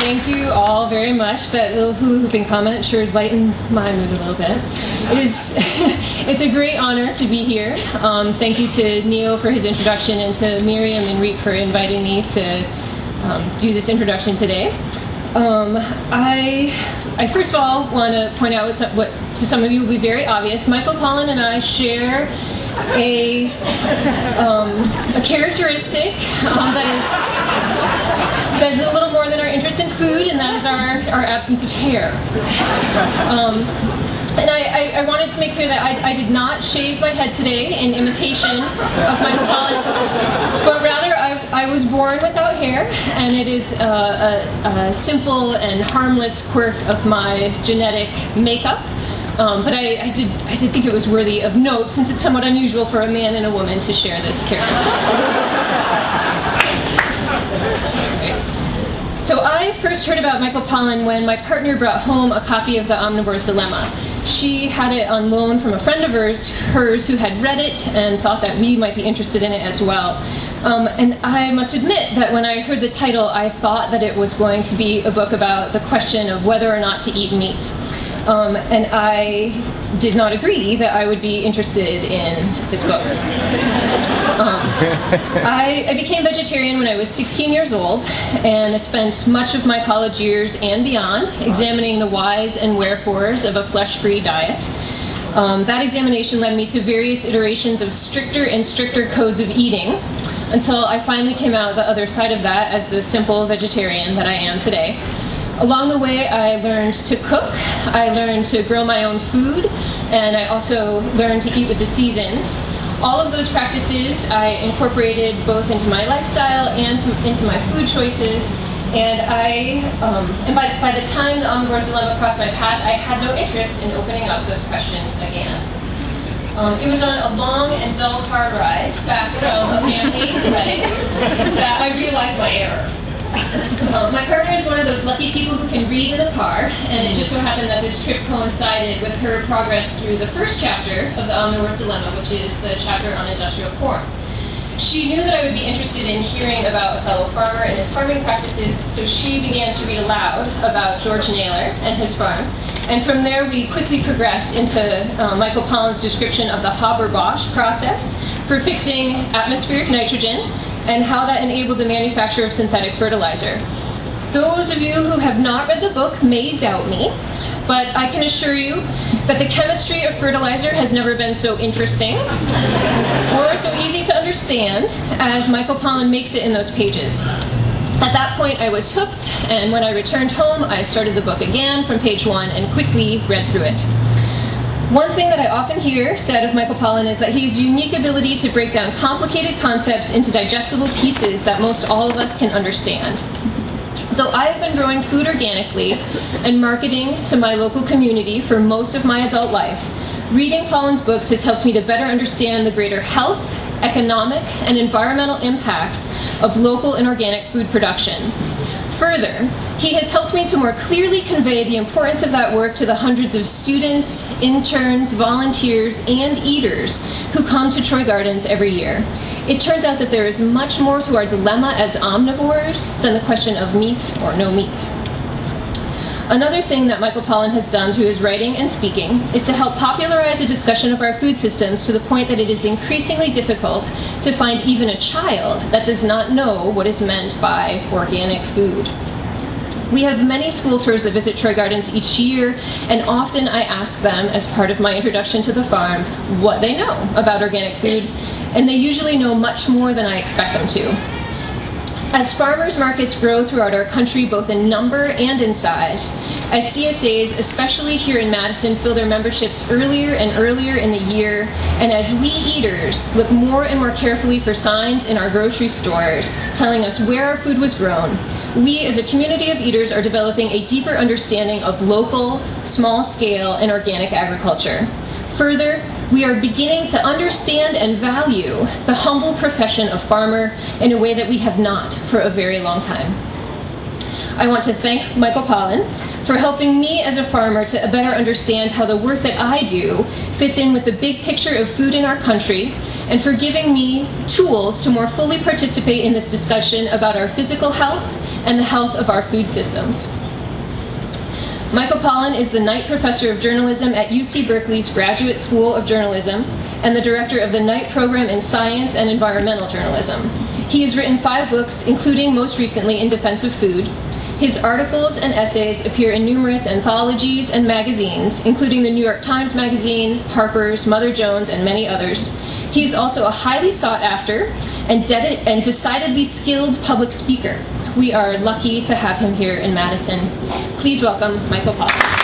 Thank you all very much. That little hula hooping comment sure lightened my mood a little bit. It's a great honor to be here. Thank you to Neo for his introduction and to Miriam and Reep for inviting me to do this introduction today. I first of all want to point out what to some of you will be very obvious. Michael Pollan and I share a characteristic that is a little more than our interest in food, and that is our absence of hair. And I wanted to make clear that I did not shave my head today in imitation of Michael Pollan, but rather I was born without hair, and it is a simple and harmless quirk of my genetic makeup. But I did think it was worthy of note, since it's somewhat unusual for a man and a woman to share this characteristic. So I first heard about Michael Pollan when my partner brought home a copy of The Omnivore's Dilemma. She had it on loan from a friend of hers who had read it and thought that we might be interested in it as well. And I must admit that when I heard the title, I thought that it was going to be a book about the question of whether or not to eat meat. And I did not agree that I would be interested in this book. I became vegetarian when I was 16 years old, and I spent much of my college years and beyond examining the whys and wherefores of a flesh-free diet. That examination led me to various iterations of stricter and stricter codes of eating, until I finally came out the other side of that as the simple vegetarian that I am today. Along the way, I learned to cook, I learned to grow my own food, and I also learned to eat with the seasons. All of those practices I incorporated both into my lifestyle and into my food choices, and by the time the Omnivore's Dilemma crossed my path, I had no interest in opening up those questions again. It was on a long and dull car ride back from a family wedding that I realized my error. My partner is one of those lucky people who can read in a car, and it just so happened that this trip coincided with her progress through the first chapter of The Omnivore's Dilemma, which is the chapter on industrial corn. She knew that I would be interested in hearing about a fellow farmer and his farming practices, so she began to read aloud about George Naylor and his farm. And from there, we quickly progressed into Michael Pollan's description of the Haber-Bosch process for fixing atmospheric nitrogen, and how that enabled the manufacture of synthetic fertilizer. Those of you who have not read the book may doubt me, but I can assure you that the chemistry of fertilizer has never been so interesting or so easy to understand as Michael Pollan makes it in those pages. At that point, I was hooked, and when I returned home, I started the book again from page 1 and quickly read through it. One thing that I often hear said of Michael Pollan is that he has a unique ability to break down complicated concepts into digestible pieces that most all of us can understand. Though I have been growing food organically and marketing to my local community for most of my adult life, reading Pollan's books has helped me to better understand the greater health, economic, and environmental impacts of local and organic food production. Further, he has helped me to more clearly convey the importance of that work to the hundreds of students, interns, volunteers, and eaters who come to Troy Gardens every year. It turns out that there is much more to our dilemma as omnivores than the question of meat or no meat. Another thing that Michael Pollan has done through his writing and speaking is to help popularize a discussion of our food systems to the point that it is increasingly difficult to find even a child that does not know what is meant by organic food. We have many school tours that visit Troy Gardens each year, and often I ask them, as part of my introduction to the farm, what they know about organic food, and they usually know much more than I expect them to. As farmers markets grow throughout our country, both in number and in size, as CSAs, especially here in Madison, fill their memberships earlier and earlier in the year, and as we eaters look more and more carefully for signs in our grocery stores telling us where our food was grown, we as a community of eaters are developing a deeper understanding of local, small-scale, and organic agriculture. Further, we are beginning to understand and value the humble profession of farmer in a way that we have not for a very long time. I want to thank Michael Pollan for helping me as a farmer to better understand how the work that I do fits in with the big picture of food in our country, and for giving me tools to more fully participate in this discussion about our physical health and the health of our food systems. Michael Pollan is the Knight Professor of Journalism at UC Berkeley's Graduate School of Journalism and the Director of the Knight Program in Science and Environmental Journalism. He has written 5 books, including most recently In Defense of Food. His articles and essays appear in numerous anthologies and magazines, including the New York Times Magazine, Harper's, Mother Jones, and many others. He is also a highly sought-after and decidedly skilled public speaker. We are lucky to have him here in Madison. Please welcome Michael Pollan.